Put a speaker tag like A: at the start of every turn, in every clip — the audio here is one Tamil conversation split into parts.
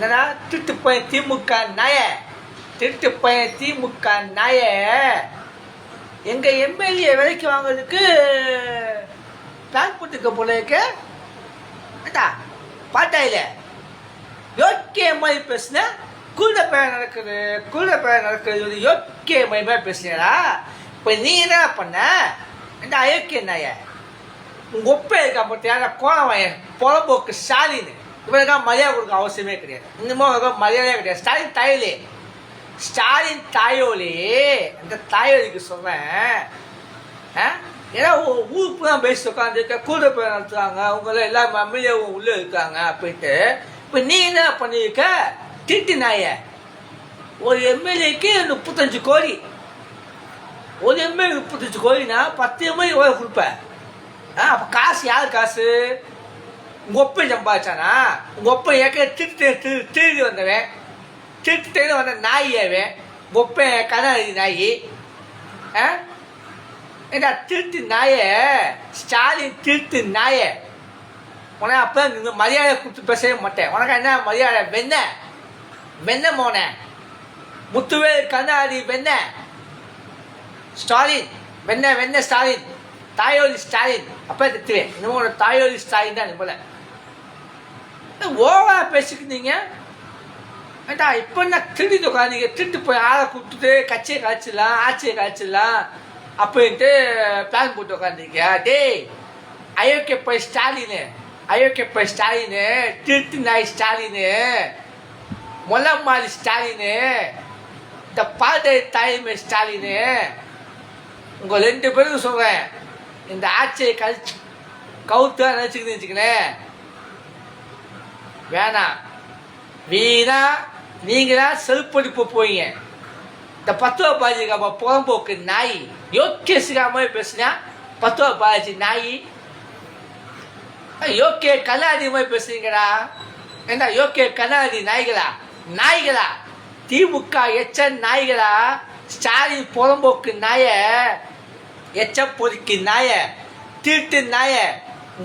A: என்னடா திருட்டு பையன் திமுக நாய, திருட்டு பையன் திமுக நாய. எங்க எம்எல்ஏ விலைக்கு வாங்குறதுக்கு பிளான் போட்டுக்க போல இருக்க. பாட்டாயில யோக்கிய மாதிரி பேசுன, குள்ள பையன் நடக்குது யோக்கிய மாதிரி பேசுனடா. இப்போ நீ என்ன பண்ண? இந்த அயோக்கிய நாய, உங்க ஒப்பே இருக்கா பார்த்தியா கோணவாயன் பொலப்போக்கு ஸ்டாலின், இவனுக்காக மரியாதை கொடுக்க அவசியமே கிடையாது. இன்னமும் மரியாதையே கிடையாது. ஸ்டாலின் தாயோலே, ஸ்டாலின் தாயோலே, அந்த தாயோலிக்கு சொல்றேன். ஏன்னா ஊருக்கு தான் பேசி உட்காந்துருக்க, கூட போய் நடத்துறாங்க, அவங்களாம் எல்லா எம்எல்ஏவும் உள்ளே இருக்காங்க அப்படின்ட்டு. இப்போ நீ என்ன பண்ணியிருக்க? திருட்டு நாய. ஒரு எம்எல்ஏக்கு 35 கோடி, ஒரு எம்எல்ஏ 35 கோடினா 10 எம்எல்ஏ எவ்வளோ கொடுப்பேன்? அப்போ காசு யார் காசு? உங்கள் ஒப்பை சம்பாதிச்சானா? உங்கள் ஒப்பை ஏற்க திருடி வந்தவன், திருட்டு வந்த நாயவன், ஒப்பை கதாநிதி நாயி. ஏண்டா திருட்டு நாய, ஸ்டாலின் திருட்டு நாய. உனக்கு அப்போ நீங்கள் மரியாதை கொடுத்து பேசவே மாட்டேன். உனக்கு என்ன மரியாதை? வெண்ண மோன முத்துவேல் கருணாநிதி வெண்ண ஸ்டாலின், வெண்ண ஸ்டாலின், தாயோலி ஸ்டாலின். அப்போ திட்டுவேன். இன்னும் ஒரு தாயோலி ஸ்டாலின் தான் போல ஓவரா பேசிக்கிட்டீங்க. ஏண்டா இப்போ என்ன திருடி உட்காந்தீங்க? திருட்டு போய் ஆளை கூப்பிட்டுட்டு கட்சியை கழிச்சிடலாம், ஆட்சியை கழிச்சிடலாம் அப்படின்ட்டு பிளான் போட்டு உட்காந்துருக்கியா? டேய் அயோக்கிய போய் ஸ்டாலினு, திருட்டு நாய் ஸ்டாலினு, மொல்லம்மாளி ஸ்டாலினு, இந்த பாதை தாய்மை ஸ்டாலினு. உங்கள் 2 பேரும் சொல்கிறேன், இந்த ஆட்சியை கவுத்து நினச்சிக்கிட்டு வச்சுக்கினேன். வேணாம், வீணா நீங்களாம் செல்படிப்பு போவீங்க. இந்த 10 ரூபா பாஜி புறம்போக்கு நாய், யோக்கிய சிகாம பேசுனா 10 ரூபா பாஜி நாய், யோக்கிய கண்ணாடி மாதிரி பேசுறீங்கடா. என்ன யோக்கிய கண்ணாடி நாய்களா, திமுக எச்ச நாய்களா, ஸ்டாலின் புறம்போக்கு நாய, எச்ச பொறுக்கி நாய, திருட்டு நாய,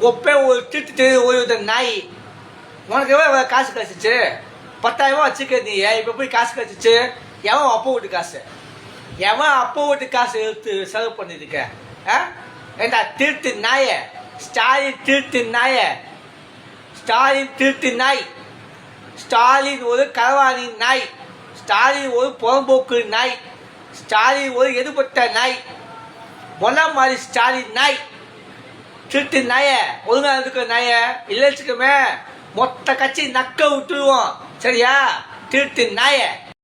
A: ஒப்பே ஒரு திருட்டு ஓய்வு நாய். உனக்கு எவ்வளோ காசு கழிச்சிச்சு? 10,000 ரூபா வச்சுக்க நீ. இப்போ போய் காசு கழிச்சிச்சு. எவன் அப்போ வீட்டு காசு எடுத்து செலவு பண்ணிருக்க? ஏண்டா திருட்டு நாய, ஸ்டாலின் திருட்டு நாய, ஸ்டாலின் ஒரு களவாணி நாய், ஸ்டாலின் ஒரு புறம்போக்கு நாய், ஸ்டாலின் ஒரு எடுபட்ட நாய், மாதிரி ஸ்டாலின் நாய், திருட்டு நாய. ஒழுங்கா இருக்கிற நாய இல்லை வச்சுக்கோமே, மொத்த கட்சி நக்க விட்டுருவோம். சரியா? திருட்டு நாய.